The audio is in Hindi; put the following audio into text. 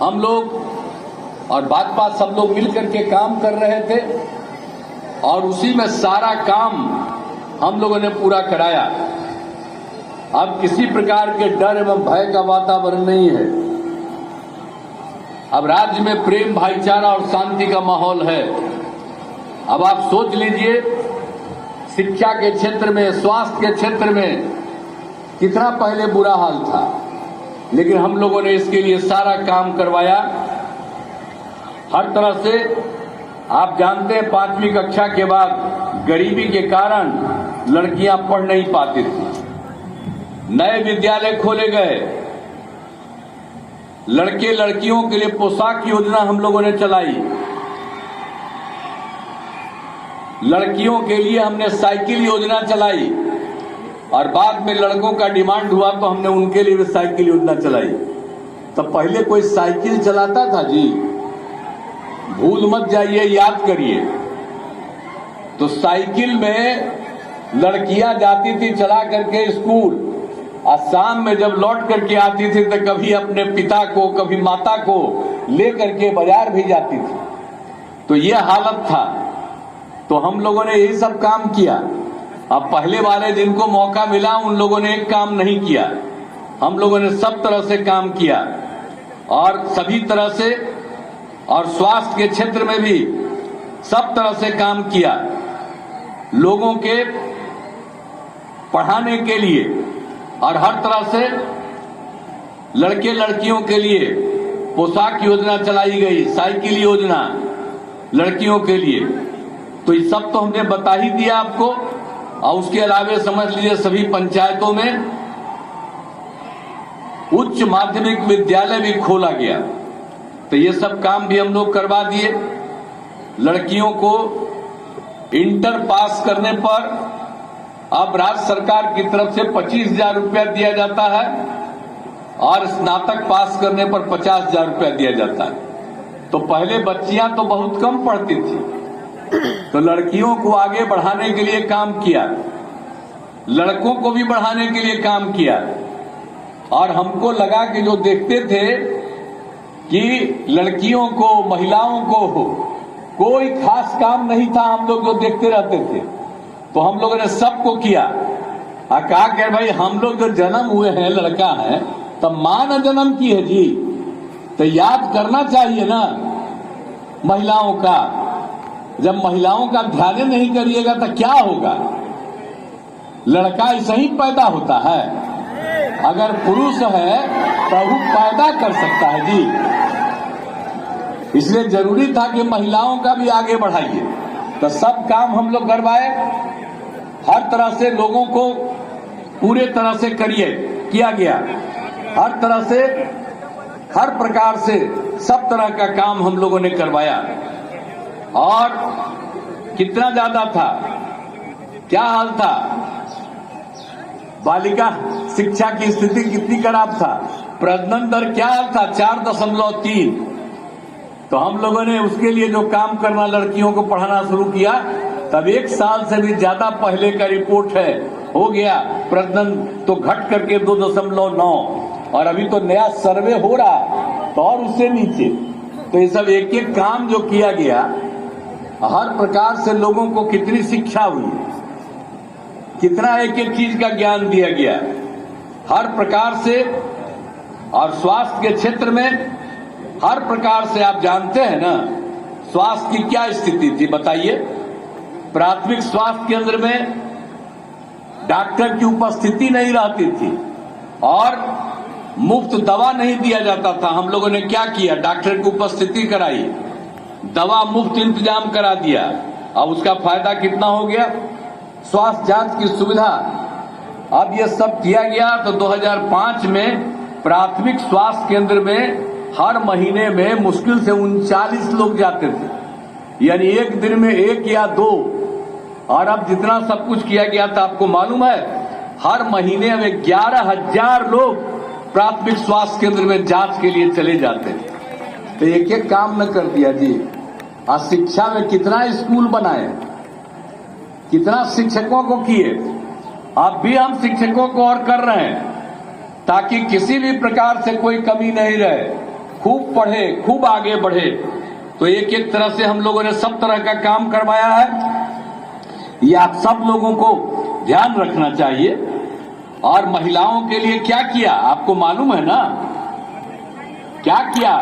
हम लोग और भाजपा सब लोग मिलकर के काम कर रहे थे और उसी में सारा काम हम लोगों ने पूरा कराया। अब किसी प्रकार के डर एवं भय का वातावरण नहीं है। अब राज्य में प्रेम, भाईचारा और शांति का माहौल है। अब आप सोच लीजिए, शिक्षा के क्षेत्र में, स्वास्थ्य के क्षेत्र में कितना पहले बुरा हाल था, लेकिन हम लोगों ने इसके लिए सारा काम करवाया। हर तरह से आप जानते हैं, 5वीं कक्षा के बाद गरीबी के कारण लड़कियां पढ़ नहीं पाती थी। नए विद्यालय खोले गए, लड़के लड़कियों के लिए पोशाक योजना हम लोगों ने चलाई, लड़कियों के लिए हमने साइकिल योजना चलाई और बाद में लड़कों का डिमांड हुआ तो हमने उनके लिए भी साइकिल योजना चलाई। तो पहले कोई साइकिल चलाता था जी? भूल मत जाइए, याद करिए। तो साइकिल में लड़कियां जाती थी चला करके स्कूल, और शाम में जब लौट करके आती थी तो कभी अपने पिता को, कभी माता को लेकर के बाजार भी जाती थी। तो ये हालत था। तो हम लोगों ने यही सब काम किया। अब पहले वाले जिनको मौका मिला उन लोगों ने एक काम नहीं किया। हम लोगों ने सब तरह से काम किया और सभी तरह से, और स्वास्थ्य के क्षेत्र में भी सब तरह से काम किया। लोगों के पढ़ाने के लिए और हर तरह से लड़के लड़कियों के लिए पोशाक योजना चलाई गई, साइकिल योजना लड़कियों के लिए। तो ये सब तो हमने बता ही दिया आपको। और उसके अलावा समझ लीजिए, सभी पंचायतों में उच्च माध्यमिक विद्यालय भी खोला गया। तो ये सब काम भी हम लोग करवा दिए। लड़कियों को इंटर पास करने पर अब राज्य सरकार की तरफ से 25,000 रुपया दिया जाता है और स्नातक पास करने पर 50,000 रुपया दिया जाता है। तो पहले बच्चियां तो बहुत कम पढ़ती थी, तो लड़कियों को आगे बढ़ाने के लिए काम किया, लड़कों को भी बढ़ाने के लिए काम किया। और हमको लगा कि जो देखते थे कि लड़कियों को, महिलाओं को कोई खास काम नहीं था, हम लोग जो देखते रहते थे, तो हम लोगों ने सबको किया और कहा कि भाई हम लोग जो जन्म हुए हैं, लड़का है, तब मां ने जन्म की है जी, तो याद करना चाहिए ना महिलाओं का। जब महिलाओं का ध्यान नहीं करिएगा तो क्या होगा? लड़का ऐसे ही पैदा होता है। अगर पुरुष है तो वो पैदा कर सकता है जी। इसलिए जरूरी था कि महिलाओं का भी आगे बढ़ाइए। तो सब काम हम लोग करवाए। हर तरह से लोगों को पूरे तरह से किया गया। हर तरह से, हर प्रकार से सब तरह का काम हम लोगों ने करवाया। और कितना ज्यादा था, क्या हाल था, बालिका शिक्षा की स्थिति कितनी खराब था, प्रजनन दर क्या हाल था, 4.3। तो हम लोगों ने उसके लिए जो काम करना, लड़कियों को पढ़ाना शुरू किया, तब 1 साल से भी ज्यादा पहले का रिपोर्ट है, हो गया प्रजनन तो घट करके 2.9, और अभी तो नया सर्वे हो रहा तो और उससे नीचे। तो ये सब एक एक काम जो किया गया, हर प्रकार से लोगों को कितनी शिक्षा हुई, कितना एक एक चीज का ज्ञान दिया गया हर प्रकार से। और स्वास्थ्य के क्षेत्र में हर प्रकार से, आप जानते हैं ना स्वास्थ्य की क्या स्थिति थी, बताइए। प्राथमिक स्वास्थ्य केंद्र में डॉक्टर की उपस्थिति नहीं रहती थी और मुफ्त दवा नहीं दिया जाता था। हम लोगों ने क्या किया, डॉक्टर की उपस्थिति कराई, दवा मुफ्त इंतजाम करा दिया। अब उसका फायदा कितना हो गया, स्वास्थ्य जांच की सुविधा। अब ये सब किया गया तो 2005 में प्राथमिक स्वास्थ्य केंद्र में हर महीने में मुश्किल से 39 लोग जाते थे, यानी एक दिन में 1 या 2। और अब जितना सब कुछ किया गया था, आपको मालूम है, हर महीने में 11,000 लोग प्राथमिक स्वास्थ्य केंद्र में जांच के लिए चले जाते हैं। तो एक एक काम न कर दिया जी। आज शिक्षा में कितना स्कूल बनाए, कितना शिक्षकों को किए। अब भी हम शिक्षकों को और कर रहे हैं ताकि किसी भी प्रकार से कोई कमी नहीं रहे। खूब पढ़े, खूब आगे बढ़े। तो एक एक तरह से हम लोगों ने सब तरह का काम करवाया है। ये आप सब लोगों को ध्यान रखना चाहिए। और महिलाओं के लिए क्या किया आपको मालूम है ना? क्या किया?